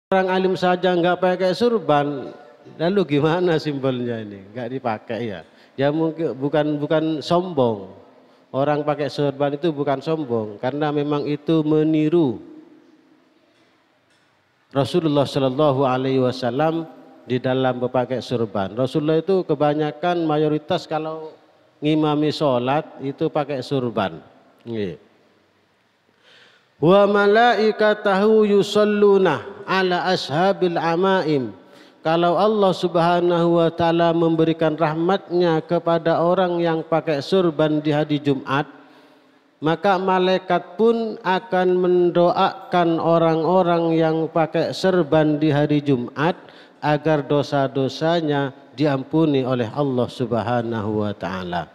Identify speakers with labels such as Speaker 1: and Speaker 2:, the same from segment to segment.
Speaker 1: Orang alim saja nggak pakai surban, lalu gimana simbolnya ini? Nggak dipakai ya? Ya mungkin bukan sombong. Orang pakai surban itu bukan sombong, karena memang itu meniru Rasulullah Shallallahu Alaihi Wasallam di dalam memakai surban. Rasulullah itu kebanyakan mayoritas kalau ngimami sholat itu pakai surban. Wa malaikatahu yusalluna ala ashabil amaim. Kalau Allah Subhanahu wa taala memberikan rahmatnya kepada orang yang pakai surban di hari Jumat, maka malaikat pun akan mendoakan orang-orang yang pakai surban di hari Jumat agar dosa-dosanya diampuni oleh Allah Subhanahu wa taala.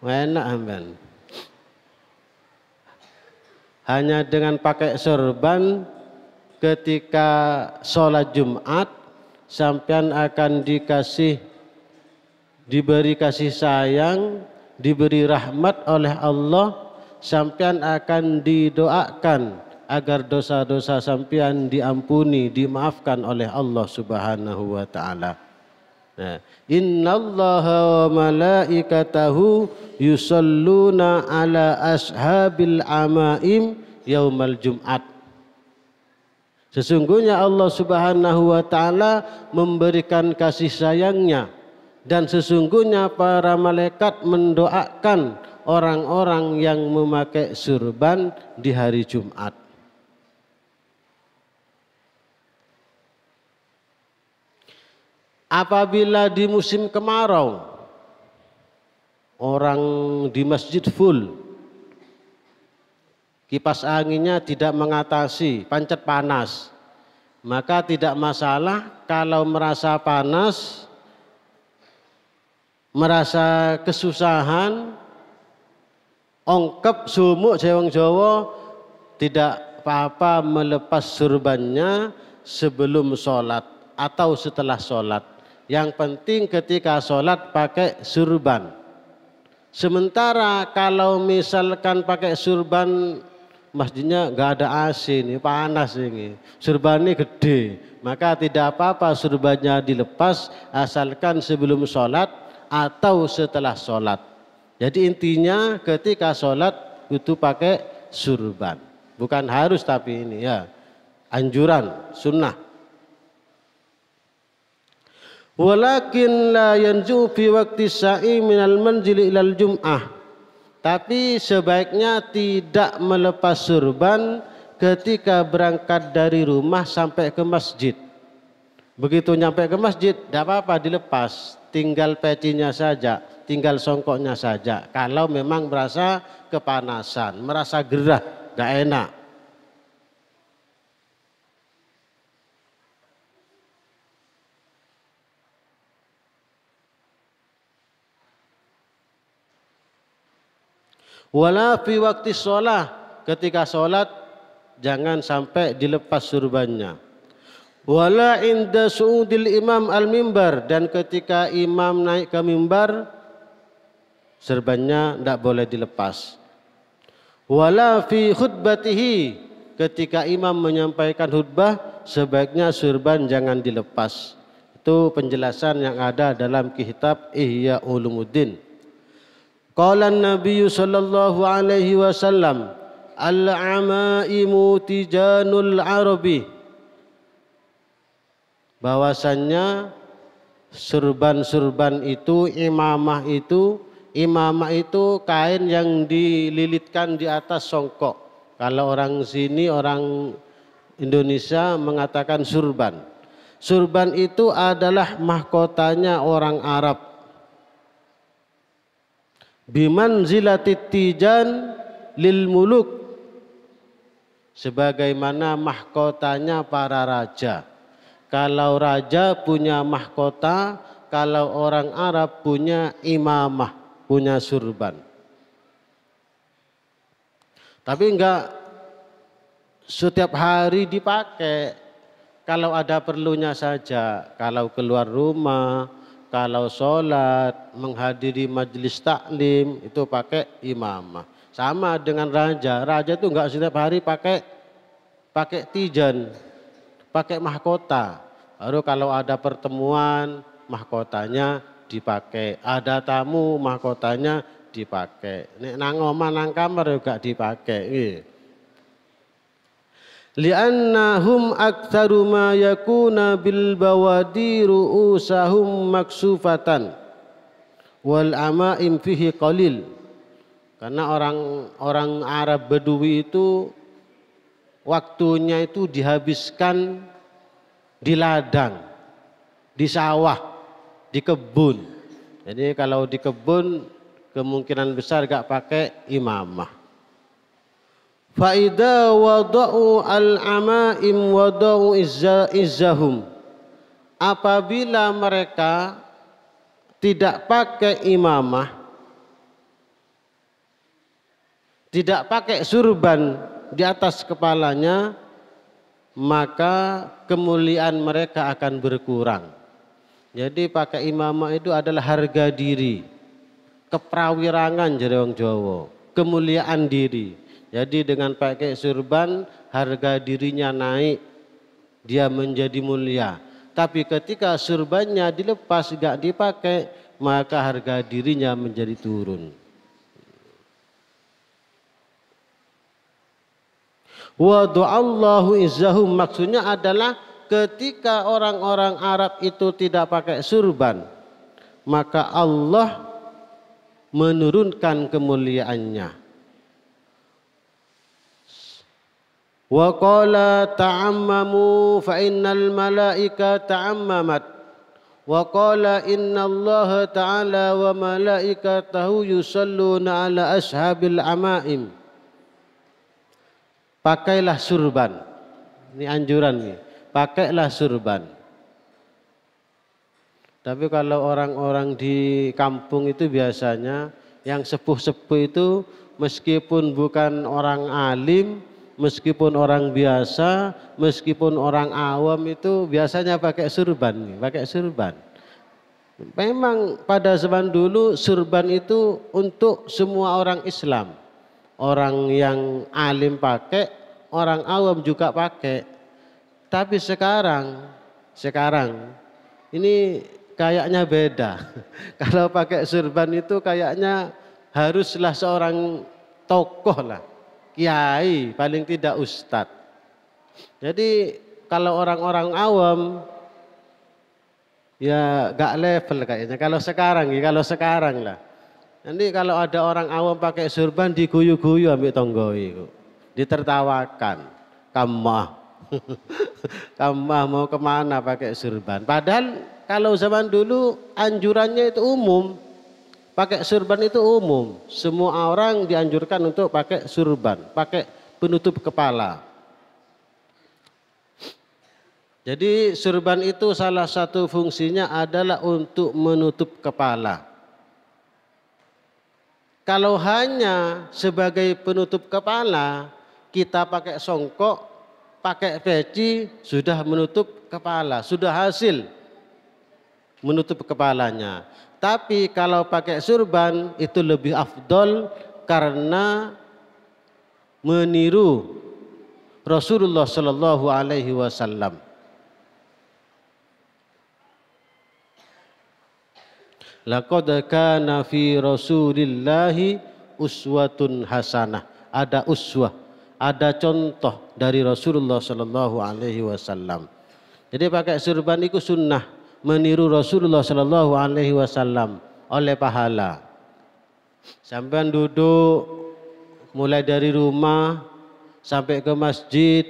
Speaker 1: Enak amban. Hanya dengan pakai surban ketika sholat Jumat sampean akan diberi kasih sayang, diberi rahmat oleh Allah, sampean akan didoakan agar dosa-dosa sampean diampuni, dimaafkan oleh Allah Subhanahu wa taala. Nah, innallaha wa malaikatahu yusalluna ala ashabil amaim yaumal Jum'at. Sesungguhnya Allah Subhanahu wa taala memberikan kasih sayangnya, dan sesungguhnya para malaikat mendoakan orang-orang yang memakai surban di hari Jumat. Apabila di musim kemarau, orang di masjid full, kipas anginnya tidak mengatasi, pancet panas, maka tidak masalah kalau merasa panas, merasa kesusahan, ongkep sumuk jawang Jawa, tidak apa-apa melepas surbannya sebelum sholat atau setelah sholat. Yang penting ketika sholat pakai surban. Sementara kalau misalkan pakai surban, masjidnya nggak ada AC nih, panas ini, surbannya gede, maka tidak apa-apa surbannya dilepas asalkan sebelum sholat atau setelah sholat. Jadi intinya ketika sholat itu pakai surban, bukan harus, tapi ini ya anjuran sunnah. Walakin la yanzu fi waqti sa'i minal manzili ilal jum'ah. Tapi sebaiknya tidak melepas surban ketika berangkat dari rumah sampai ke masjid. Begitu nyampe ke masjid, tidak apa-apa dilepas, tinggal pecinya saja, tinggal songkoknya saja. Kalau memang merasa kepanasan, merasa gerah, tidak enak. Wala fi waktu sholat, ketika sholat jangan sampai dilepas surbannya. Wala inda su'udil imam al-mimbar, dan ketika imam naik ke mimbar surbannya tidak boleh dilepas. Wala fi khutbatihi, ketika imam menyampaikan khutbah sebaiknya surban jangan dilepas. Itu penjelasan yang ada dalam kitab Ihya Ulumuddin. Qala Nabi sallallahu alaihi wasallam, al-amaimu tijanul arabi. Bahwasannya surban-surban itu, imamah itu kain yang dililitkan di atas songkok. Kalau orang sini, orang Indonesia mengatakan surban. Surban itu adalah mahkotanya orang Arab. Bimanzilatit tijan lil muluk, sebagaimana mahkotanya para raja. Kalau raja punya mahkota, kalau orang Arab punya imamah, punya surban. Tapi enggak setiap hari dipakai, kalau ada perlunya saja, kalau keluar rumah, kalau sholat, menghadiri majelis taklim, itu pakai imamah. Sama dengan raja, raja itu enggak setiap hari pakai tijan, pakai mahkota. Baru kalau ada pertemuan mahkotanya dipakai, ada tamu mahkotanya dipakai. Nek nang omah nang kamar juga dipakai. Li'annahum aktsaru ma yakuna bil bawadi ru'usahum maksufatan wal amaim fihi qalil. Karena orang Arab Badui itu waktunya itu dihabiskan di ladang, di sawah, di kebun. Jadi kalau di kebun kemungkinan besar gak pakai imamah. Faida wada'u al-amaim wada'u izzahum. Apabila mereka tidak pakai imamah, tidak pakai surban di atas kepalanya, maka kemuliaan mereka akan berkurang. Jadi pakai imamah itu adalah harga diri, keprawirangan jare wong Jawa, kemuliaan diri. Jadi dengan pakai surban harga dirinya naik, dia menjadi mulia. Tapi ketika surbannya dilepas gak dipakai, maka harga dirinya menjadi turun. Wa du'allahu izzahum, maksudnya adalah ketika orang-orang Arab itu tidak pakai surban, maka Allah menurunkan kemuliaannya. Wa qala ta'ammamu fa innal malaika ta'ammamat wa qala innallaha ta'ala wa malaikatahu yusalluna ala ashabil amaim. Pakailah surban. Ini anjuran nih. Pakailah surban. Tapi kalau orang-orang di kampung itu biasanya yang sepuh-sepuh itu meskipun bukan orang alim, meskipun orang biasa, meskipun orang awam itu biasanya pakai surban, pakai surban. Memang pada zaman dulu surban itu untuk semua orang Islam. Orang yang alim pakai, orang awam juga pakai. Tapi sekarang ini kayaknya beda. Kalau pakai surban itu kayaknya haruslah seorang tokoh lah. Kiai, paling tidak ustadz. Jadi kalau orang-orang awam ya gak level kayaknya. Kalau sekarang lah. Nanti kalau ada orang awam pakai surban diguyu-guyu ambil tonggoi, ditertawakan. Kamah, kamah mau kemana pakai surban? Padahal kalau zaman dulu anjurannya itu umum. Pakai surban itu umum, semua orang dianjurkan untuk pakai surban, pakai penutup kepala. Jadi surban itu salah satu fungsinya adalah untuk menutup kepala. Kalau hanya sebagai penutup kepala, kita pakai songkok, pakai peci, sudah menutup kepala, sudah hasil menutup kepalanya. Tapi kalau pakai surban itu lebih afdol karena meniru Rasulullah Sallallahu Alaihi Wasallam. Laqad kana fi Rasulillahi uswatun hasanah. Ada uswah, ada contoh dari Rasulullah Sallallahu Alaihi Wasallam. Jadi pakai surban itu sunnah. Meniru Rasulullah Sallallahu Alaihi Wasallam oleh pahala. Sampai duduk mulai dari rumah sampai ke masjid,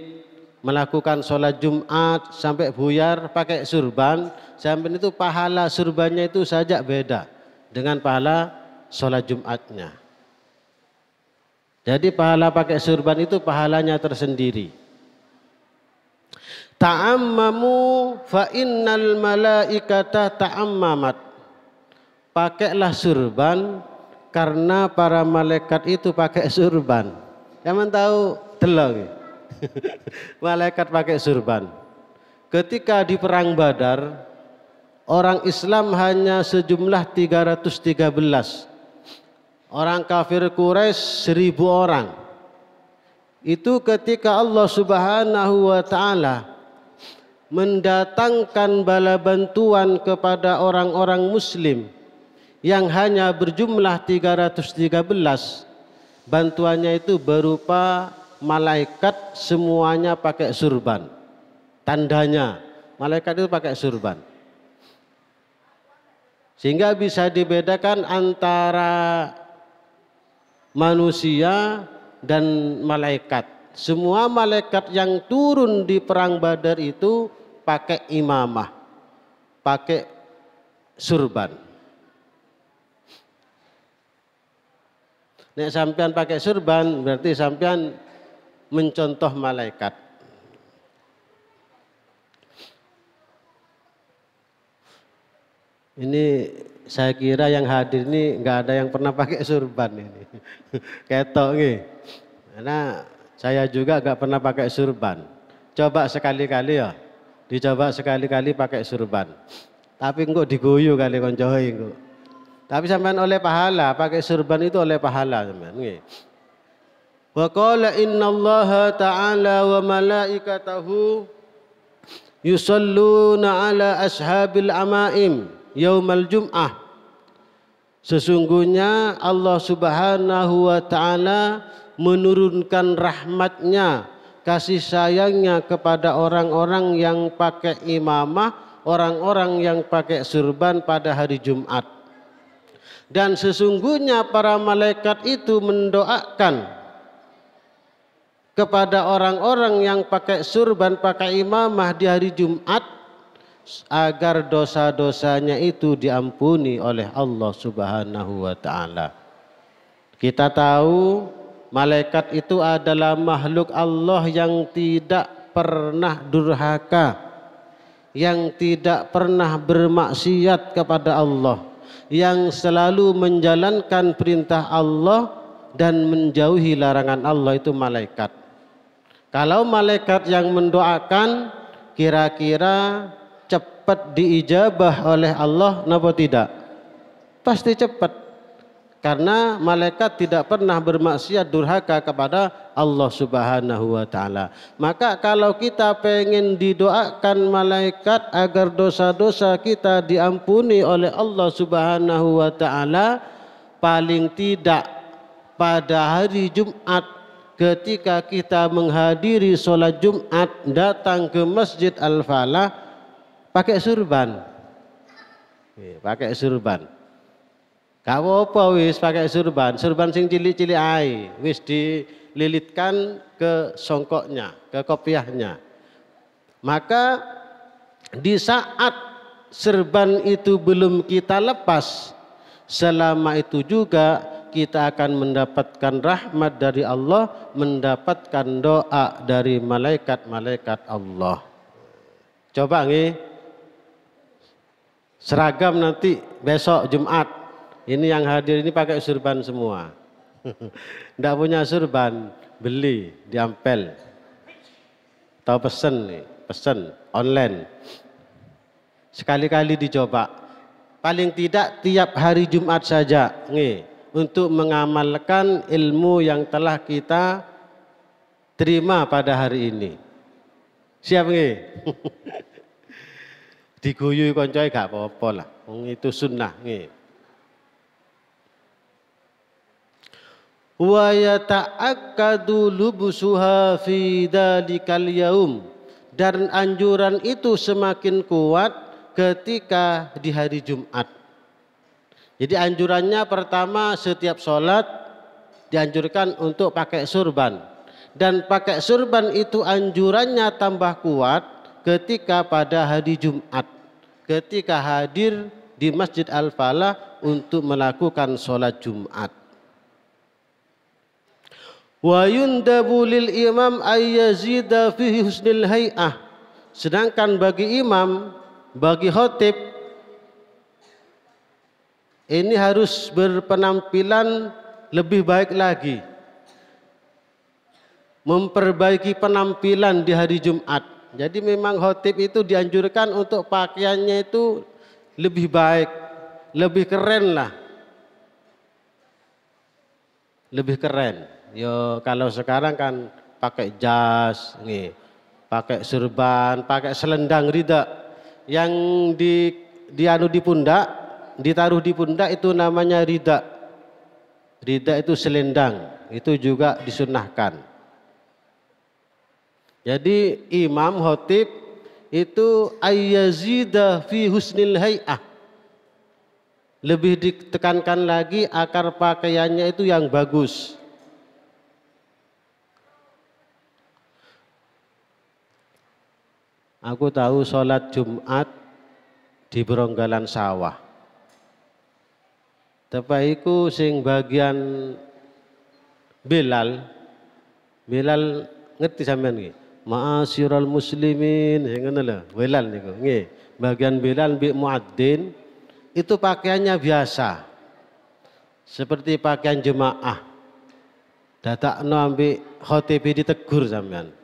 Speaker 1: melakukan sholat Jumat sampai buyar pakai surban, sampai itu pahala surbannya itu saja beda dengan pahala sholat Jumatnya. Jadi pahala pakai surban itu pahalanya tersendiri. Ta'ammamu fa innal malaikata ta'ammamat. Pakailah surban karena para malaikat itu pakai surban. Yang tahu delok. Malaikat pakai surban. Ketika di perang Badar, orang Islam hanya sejumlah 313. Orang kafir Quraisy 1000 orang. Itu ketika Allah Subhanahu wa taala mendatangkan bala bantuan kepada orang-orang muslim yang hanya berjumlah 313. Bantuannya itu berupa malaikat semuanya pakai surban. Tandanya malaikat itu pakai surban. Sehingga bisa dibedakan antara manusia dan malaikat. Semua malaikat yang turun di perang Badar itu pakai imamah, pakai surban. Nek sampean pakai surban berarti sampean mencontoh malaikat. Ini saya kira yang hadir ini nggak ada yang pernah pakai surban ini. Ketok nih. Karena saya juga nggak pernah pakai surban. Coba sekali-kali ya. Dicoba sekali-kali pakai surban. Tapi kok diguyu kali koncoe kok. Tapi sampean oleh pahala, pakai surban itu oleh pahala sampean nggih. Wa qala innallaha ta'ala wa malaikatahu yusalluna ala ashabil amaim yaumal jum'ah. Sesungguhnya Allah Subhanahu wa ta'ala menurunkan rahmatnya, kasih sayangnya kepada orang-orang yang pakai imamah, orang-orang yang pakai surban pada hari Jumat. Dan sesungguhnya para malaikat itu mendoakan kepada orang-orang yang pakai surban, pakai imamah di hari Jumat agar dosa-dosanya itu diampuni oleh Allah Subhanahu wa ta'ala. Kita tahu malaikat itu adalah makhluk Allah yang tidak pernah durhaka, yang tidak pernah bermaksiat kepada Allah, yang selalu menjalankan perintah Allah dan menjauhi larangan Allah, itu malaikat. Kalau malaikat yang mendoakan kira-kira cepat diijabah oleh Allah, napa tidak? Pasti cepat. Karena malaikat tidak pernah bermaksiat durhaka kepada Allah Subhanahu wa ta'ala. Maka kalau kita pengen didoakan malaikat agar dosa-dosa kita diampuni oleh Allah Subhanahu wa ta'ala, paling tidak pada hari Jumat ketika kita menghadiri sholat Jumat, datang ke Masjid Al-Falah pakai surban. Pakai surban. Gak apa-apa wis pakai surban. Surban sing cilik-cilik ae, wis dililitkan ke songkoknya, ke kopiahnya. Maka di saat serban itu belum kita lepas, selama itu juga kita akan mendapatkan rahmat dari Allah, mendapatkan doa dari malaikat-malaikat Allah. Coba nih, seragam nanti besok Jumat, ini yang hadir ini pakai surban semua. Nggak punya surban, beli di Ampel. Tahu pesen nih, pesen online. Sekali-kali dicoba. Paling tidak tiap hari Jumat saja nih, untuk mengamalkan ilmu yang telah kita terima pada hari ini. Siap nggih? Diguyu koncoe gak apa-apa lah. Itu sunnah nggih. Wa yata'akkadu lubsuha fi dalikal yaum, dan anjuran itu semakin kuat ketika di hari Jumat. Jadi anjurannya pertama, setiap sholat dianjurkan untuk pakai surban. Dan pakai surban itu anjurannya tambah kuat ketika pada hari Jumat, ketika hadir di Masjid Al-Falah untuk melakukan sholat Jumat. Wa yundabu lil imam ayyazida fihi husnil hay'ah. Sedangkan bagi imam, bagi khotib, ini harus berpenampilan lebih baik lagi, memperbaiki penampilan di hari Jumat. Jadi memang khotib itu dianjurkan untuk pakaiannya itu lebih baik, lebih keren lah, lebih keren. Yo kalau sekarang kan pakai jas, nih, pakai surban, pakai selendang rida yang dianu di pundak, ditaruh di pundak itu namanya rida. Rida itu selendang, itu juga disunahkan. Jadi imam khotib itu ayyazida fi husnil hay'ah, lebih ditekankan lagi akar pakaiannya itu yang bagus. Aku tahu sholat Jumat di Beronggalan Sawah. Tapi iku sing bagian Bilal ngerti sampean nggih? Ma'asyiral muslimin, ngono lho, Bilal niku nggih. Bagian Bilal bi muadzin itu pakaiannya biasa. Seperti pakaian jemaah. Dadakno ambek khotib ditegur sampean.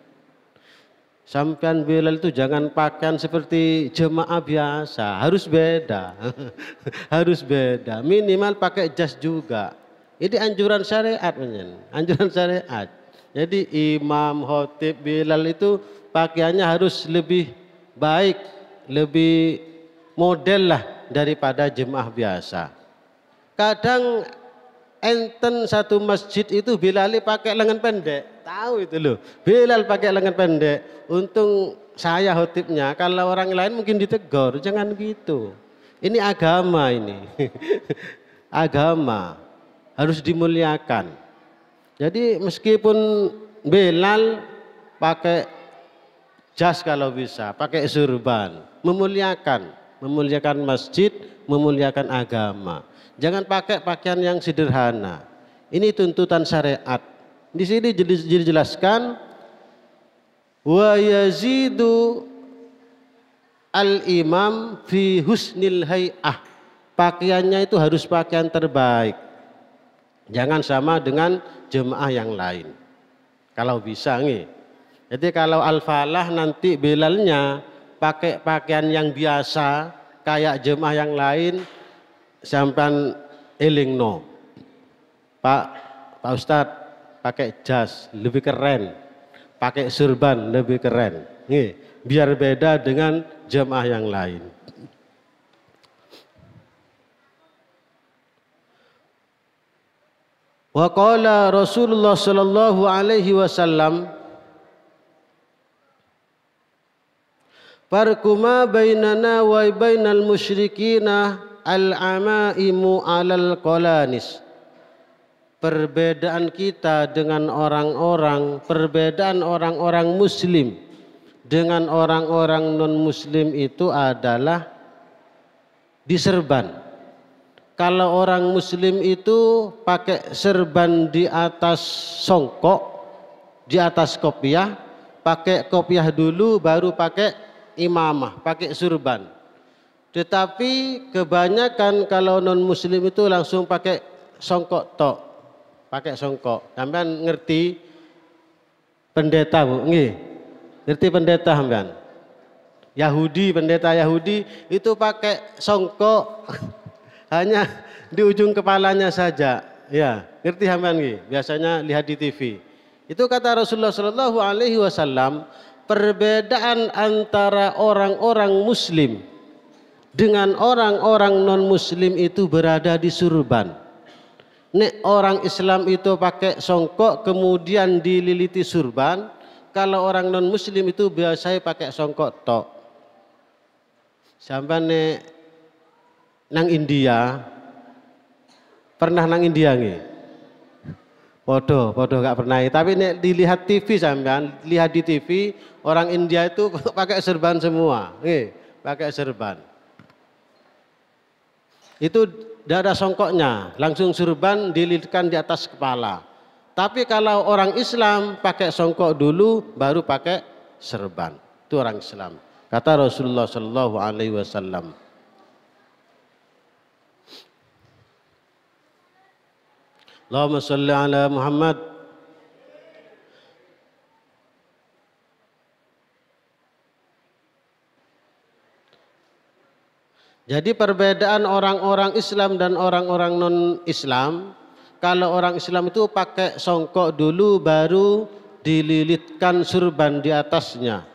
Speaker 1: Sampean Bilal itu jangan pakaian seperti jemaah biasa, harus beda. Harus beda, minimal pakai jas juga. Ini anjuran syariat, anjuran syariat. Jadi imam, khotib, Bilal itu pakaiannya harus lebih baik, lebih model lah daripada jemaah biasa. Kadang enten satu masjid itu Bilal pakai lengan pendek, tahu itu loh. Bilal pakai lengan pendek. Untung saya khotibnya, kalau orang lain mungkin ditegur, jangan gitu. Ini agama ini. Agama harus dimuliakan. Jadi meskipun Bilal pakai jas kalau bisa, pakai surban, memuliakan masjid, memuliakan agama. Jangan pakai pakaian yang sederhana. Ini tuntutan syariat. Di sini dijelaskan wa yazidu al-imam fi husnil hay'ah. Pakaiannya itu harus pakaian terbaik. Jangan sama dengan jemaah yang lain. Kalau bisa nih. Jadi kalau al-falah nanti Bilalnya pakai pakaian yang biasa kayak jemaah yang lain, sampai elingno. Pak Ustadz pakai jas lebih keren, pakai surban lebih keren. Nih, biar beda dengan jemaah yang lain. Wa qala Rasulullah sallallahu alaihi wasallam farquma bainana wa bainal musyrikina al-amaimu alal qalanis. Perbedaan kita dengan perbedaan orang-orang muslim dengan orang-orang non muslim itu adalah di serban. Kalau orang muslim itu pakai serban di atas songkok, di atas kopiah, pakai kopiah dulu baru pakai imamah, pakai surban. Tetapi kebanyakan kalau non muslim itu langsung pakai songkok tok, pakai songkok. Sampean ngerti pendeta Bu? Nggih. Ngerti pendeta sampean? Yahudi, pendeta Yahudi itu pakai songkok hanya di ujung kepalanya saja. Ya, ngerti sampean nggih? Biasanya lihat di TV. Itu kata Rasulullah sallallahu alaihi wasallam, perbedaan antara orang-orang muslim dengan orang-orang non muslim itu berada di surban. Nek orang Islam itu pakai songkok kemudian dililiti surban, kalau orang non muslim itu biasanya pakai songkok tok. Sampai nek nang India, pernah nang India nggih? Podo gak pernah. Tapi nek dilihat TV sampean, lihat di TV orang India itu pakai serban semua, nggih, pakai serban. Itu tidak ada songkoknya, langsung surban dililitkan di atas kepala. Tapi kalau orang Islam pakai songkok dulu, baru pakai serban. Itu orang Islam. Kata Rasulullah Sallallahu Alaihi Wasallam. Allahumma salli ala Muhammad. Jadi perbedaan orang-orang Islam dan orang-orang non-Islam, kalau orang Islam itu pakai songkok dulu baru dililitkan surban di atasnya.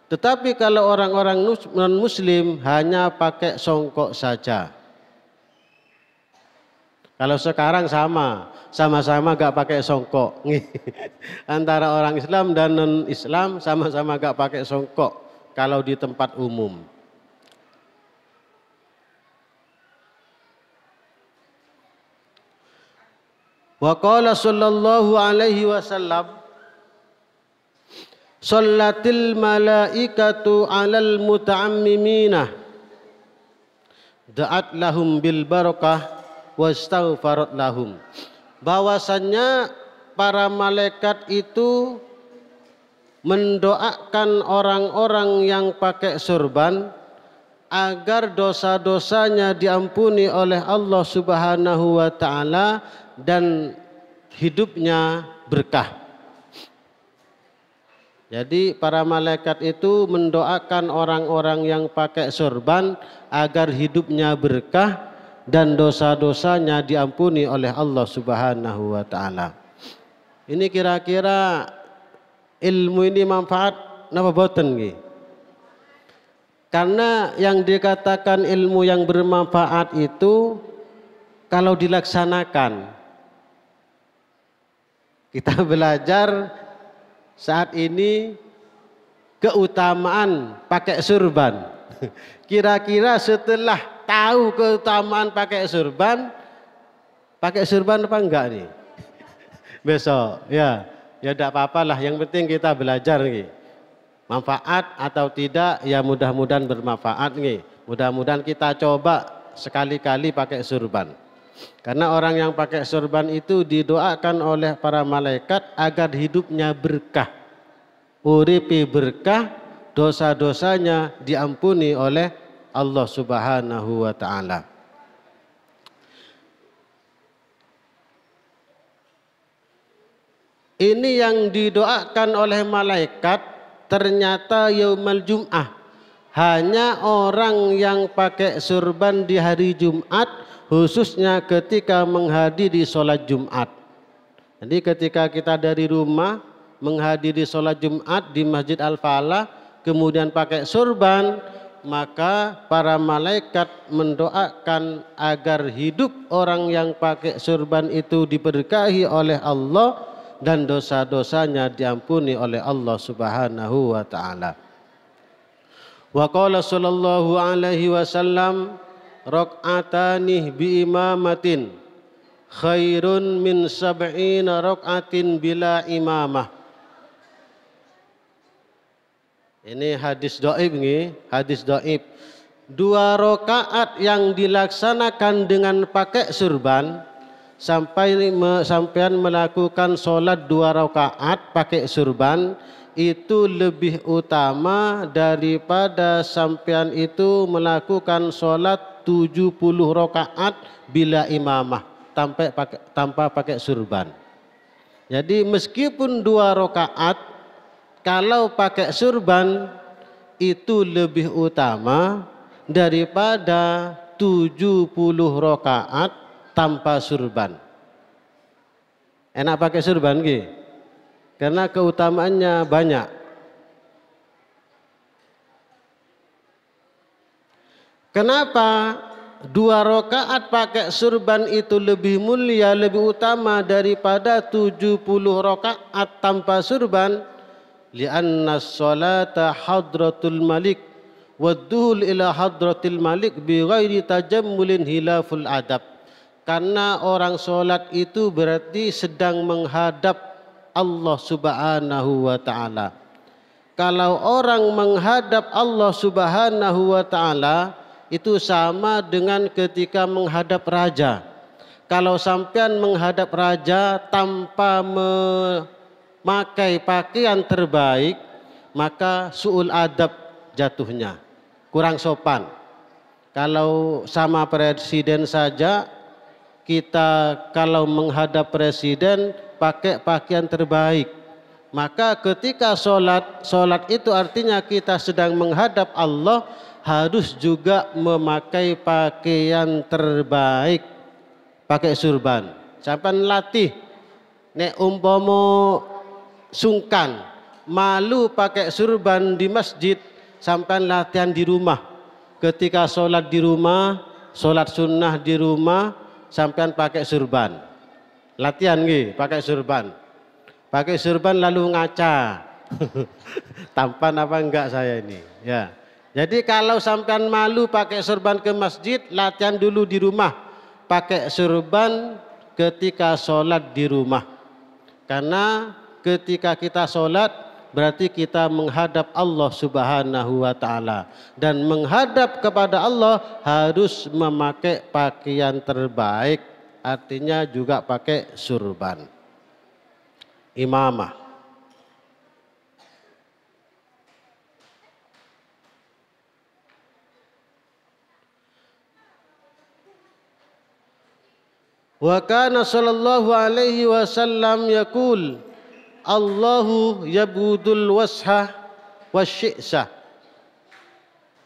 Speaker 1: Tetapi kalau orang-orang non-muslim hanya pakai songkok saja. Kalau sekarang sama-sama gak pakai songkok. Antara orang Islam dan non-Islam sama-sama gak pakai songkok kalau di tempat umum. Wa qala sallallahu alaihi wasallam, shallatil malaikatu 'alal muta'ammimina da'at lahum bil barakah wastaghfarat lahum. Bahwasannya para malaikat itu mendoakan orang-orang yang pakai surban agar dosa-dosanya diampuni oleh Allah Subhanahu wa taala dan hidupnya berkah. Jadi para malaikat itu mendoakan orang-orang yang pakai surban agar hidupnya berkah dan dosa-dosanya diampuni oleh Allah Subhanahu wa taala. Ini kira-kira ilmu ini manfaat napa boten nggih? Karena yang dikatakan ilmu yang bermanfaat itu kalau dilaksanakan. Kita belajar saat ini keutamaan pakai surban. Kira-kira setelah tahu keutamaan pakai surban apa enggak nih? Besok ya tidak apa-apa lah, yang penting kita belajar nih. Manfaat atau tidak ya mudah-mudahan bermanfaat nih. Mudah-mudahan kita coba sekali-kali pakai surban. Karena orang yang pakai surban itu didoakan oleh para malaikat agar hidupnya berkah. Uripi berkah, dosa-dosanya diampuni oleh Allah Subhanahu wa taala. Ini yang didoakan oleh malaikat ternyata yaumal Jum'ah. Hanya orang yang pakai surban di hari Jumat, khususnya ketika menghadiri sholat Jumat. Jadi ketika kita dari rumah menghadiri sholat Jumat di Masjid Al-Falah, kemudian pakai surban, maka para malaikat mendoakan agar hidup orang yang pakai surban itu diberkahi oleh Allah dan dosa-dosanya diampuni oleh Allah Subhanahu wa taala. Wa qala sallallahu alaihi wasallam, raq'atani bi imamatin khairun min sab'ina raq'atin bila imamah. Ini hadis dhaif nih, hadis dhaif. 2 rakaat yang dilaksanakan dengan pakai surban, sampean melakukan sholat 2 rakaat pakai surban itu lebih utama daripada sampean itu melakukan sholat 70 rakaat bila imamah tanpa pakai surban. Jadi meskipun 2 rakaat kalau pakai surban itu lebih utama daripada 70 rakaat tanpa surban. Enak pakai surban nggih? Karena keutamaannya banyak. Kenapa 2 rakaat pakai surban itu lebih mulia, lebih utama daripada 70 rakaat tanpa surban? Li'anna sholata hadratul malik wadduhul ila hadratil malik bi ghairi tajammulin hilaful adab. Karena orang sholat itu berarti sedang menghadap Allah Subhanahu wa ta'ala. Kalau orang menghadap Allah Subhanahu wa ta'ala itu sama dengan ketika menghadap raja. Kalau sampean menghadap raja tanpa memakai pakaian terbaik, maka su'ul adab jatuhnya, kurang sopan. Kalau sama presiden saja, kita kalau menghadap presiden pakai pakaian terbaik, maka ketika sholat itu artinya kita sedang menghadap Allah, harus juga memakai pakaian terbaik, pakai surban. Sampai latih nek umpomo sungkan malu pakai surban di masjid, sampean latihan di rumah. Ketika sholat di rumah, sholat sunnah di rumah, sampean pakai surban. Latihan nggih, pakai surban. Pakai surban lalu ngaca. Tampan apa enggak saya ini? Ya. Jadi kalau sampean malu pakai surban ke masjid, latihan dulu di rumah. Pakai surban ketika sholat di rumah. Karena ketika kita sholat berarti kita menghadap Allah Subhanahu wa ta'ala. Dan menghadap kepada Allah harus memakai pakaian terbaik. Artinya juga pakai surban. Imamah. Wa kana sallallahu alaihi wasallam yaqul Allahu yabudul washa wasyi'sa,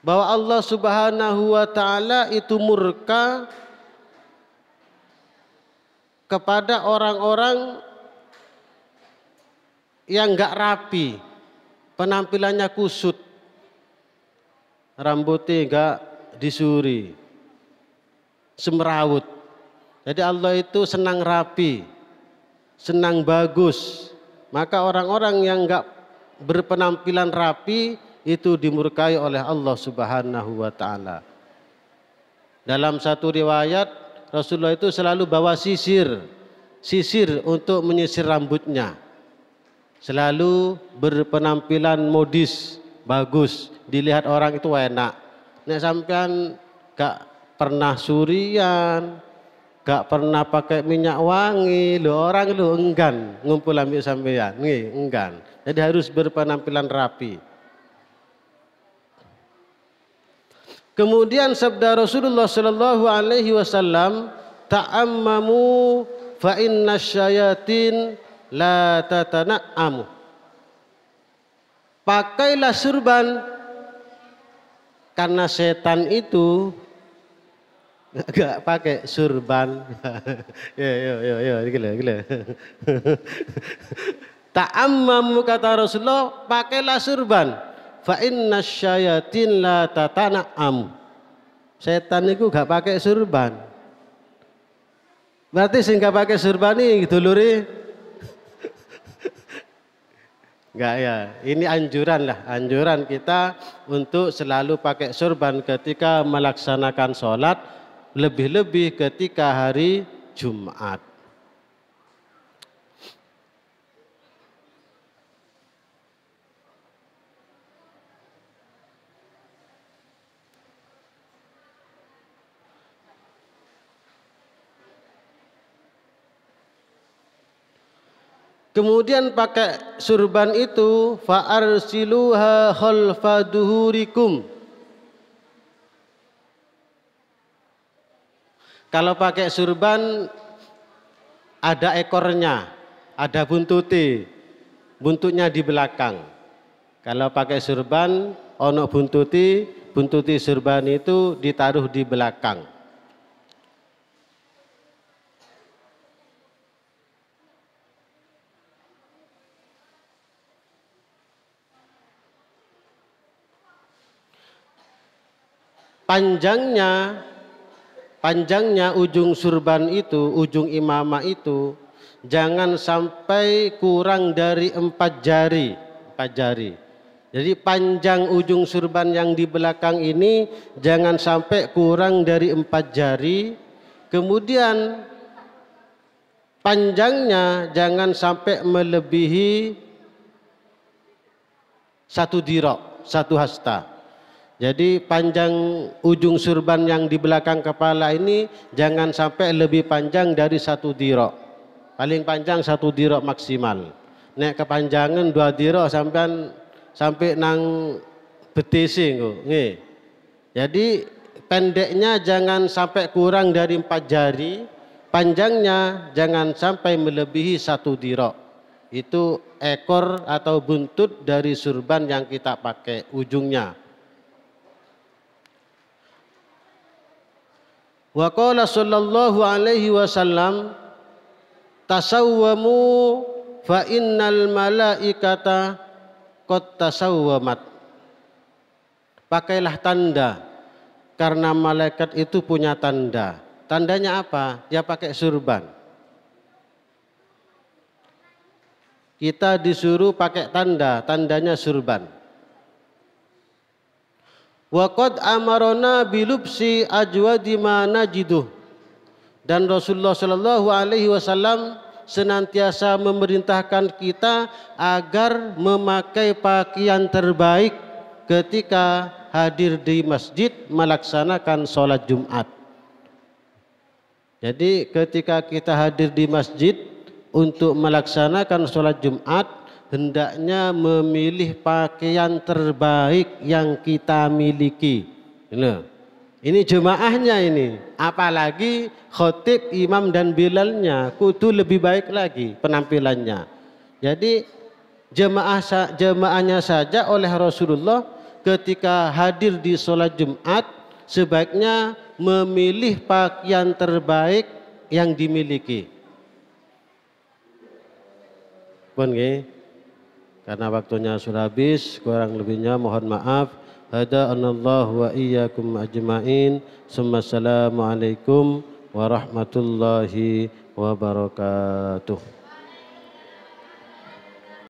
Speaker 1: bahwa Allah Subhanahu wa ta'ala itu murka kepada orang-orang yang enggak rapi, penampilannya kusut, rambutnya enggak disuri, semrawut. Jadi Allah itu senang rapi, senang bagus. Maka orang-orang yang enggak berpenampilan rapi itu dimurkai oleh Allah Subhanahu wa ta'ala. Dalam satu riwayat Rasulullah itu selalu bawa sisir untuk menyisir rambutnya. Selalu berpenampilan modis, bagus, dilihat orang itu enak. Nek sampean gak pernah surian, gak pernah pakai minyak wangi, orang enggan ngumpul ambil sampean, enggan. Jadi harus berpenampilan rapi. Kemudian sabda Rasulullah sallallahu alaihi wasallam, ta'ammamu fa inna syayatin la tatana'amu. Pakailah surban karena setan itu enggak pakai surban. Yo, gila. Ta'ammamu kata Rasulullah, pakailah surban. Fa inna syayatin la tatana'am. Setan itu enggak pakai surban. Berarti sing enggak pakai surban ini dulure. Enggak ya. Ini anjuran kita untuk selalu pakai surban ketika melaksanakan sholat. Lebih-lebih ketika hari Jumat. Kemudian pakai surban itu fa'arsiluha khalfa duhurikum. Kalau pakai surban ada ekornya, ada buntutnya di belakang. Kalau pakai surban ono buntuti surban itu ditaruh di belakang. Panjangnya ujung surban itu, ujung imamah itu jangan sampai kurang dari 4 jari. Jadi panjang ujung surban yang di belakang ini jangan sampai kurang dari 4 jari. Kemudian panjangnya jangan sampai melebihi 1 dirok, 1 hasta. Jadi panjang ujung surban yang di belakang kepala ini jangan sampai lebih panjang dari 1 dirok. Paling panjang 1 dirok maksimal. Nek kepanjangan 2 dirok sampai nang betisi nggih. Jadi pendeknya jangan sampai kurang dari 4 jari, panjangnya jangan sampai melebihi 1 dirok. Itu ekor atau buntut dari surban yang kita pakai ujungnya. Wa qala sallallahu alaihi wasallam tasawwamu fa innal malaikata qad tasawwamat. Pakailah tanda, karena malaikat itu punya tanda. Tandanya apa? Dia pakai surban. Kita disuruh pakai tanda, tandanya surban. Wa qad amarona bilubsi ajwadi ma najiduh. Dan Rasulullah Shallallahu Alaihi Wasallam senantiasa memerintahkan kita agar memakai pakaian terbaik ketika hadir di masjid melaksanakan sholat Jumat. Jadi ketika kita hadir di masjid untuk melaksanakan sholat Jumat, hendaknya memilih pakaian terbaik yang kita miliki. Ini jemaahnya ini, apalagi khotib, imam dan bilalnya, kudu lebih baik lagi penampilannya. Jadi jemaahnya saja oleh Rasulullah ketika hadir di sholat Jumat sebaiknya memilih pakaian terbaik yang dimiliki. Pun karena waktunya sudah habis, kurang lebihnya mohon maaf. Hadanallahu wa iyyakum ajma'in. Assalamualaikum warahmatullahi wabarakatuh.